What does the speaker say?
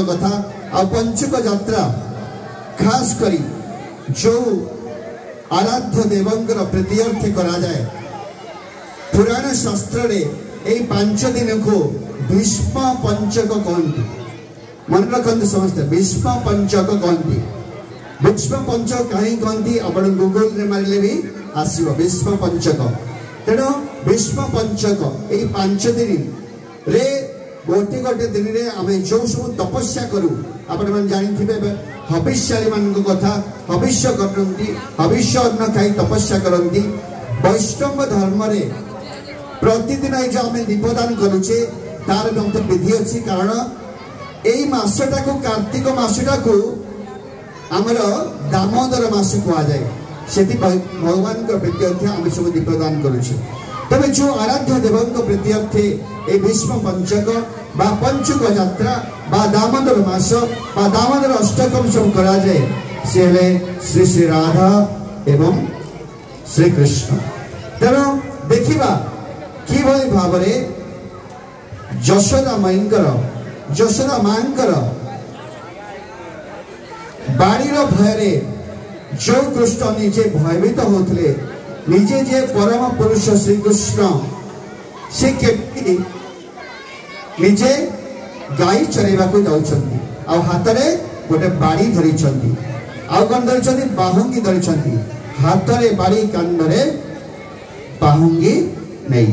कथा आ पंचक यात्रा खास करी जो आराध्य देवंकर प्रीत्यर्थ करा जाए पुराण शास्त्र रे ए 5 दिन को भीष्म पंचक कहती मन रखते समस्ते भीष्म पंचक कहती भीष्म पंचक कहीं कहती अपन गूगल रे मारिले भी आसीबो भीष्म पंचक तेणु भीष्म पंचक ए 5 दिन रे गोटे गोटे दिन रे आमे जो सब तपस्या करू आपण मन जानिथिबे हविष्याली मान कथा हविष्य करती हविष्य अन्न खाई तपस्या करती वैष्णव धर्म रे प्रतिदिन जो आम दीपदान करुचे तार विधि अच्छी कारण यही मसटा को कार्तिक मसटा को आमर दामोदर मास कह जाए से भगवान प्रीत्यर्थे आम सब दीपदान करुचे तबे जो आराध्य देवों प्रीत्यर्थे ए भीष्म पंचक बा पंचक यात्रा बा दामोदर मास बा दामोदर अष्टकम सब करा जाए से श्री श्री राधा एवं श्री कृष्ण तेणु देखा कि भाव यशोदा मांकर बाड़ीर भय जो कृष्ण निजे भयभीत होते निजे जे परम पुरुष श्री कृष्ण से केमती निजे गाई चरेबा को जाउछंती आ हाथ रे गोटे बाड़ी धरी छंती आ कोन धरी छंती बाहुंगी धरी छंती हाथ रे बाड़ी कांड रे बाहुंगी नहीं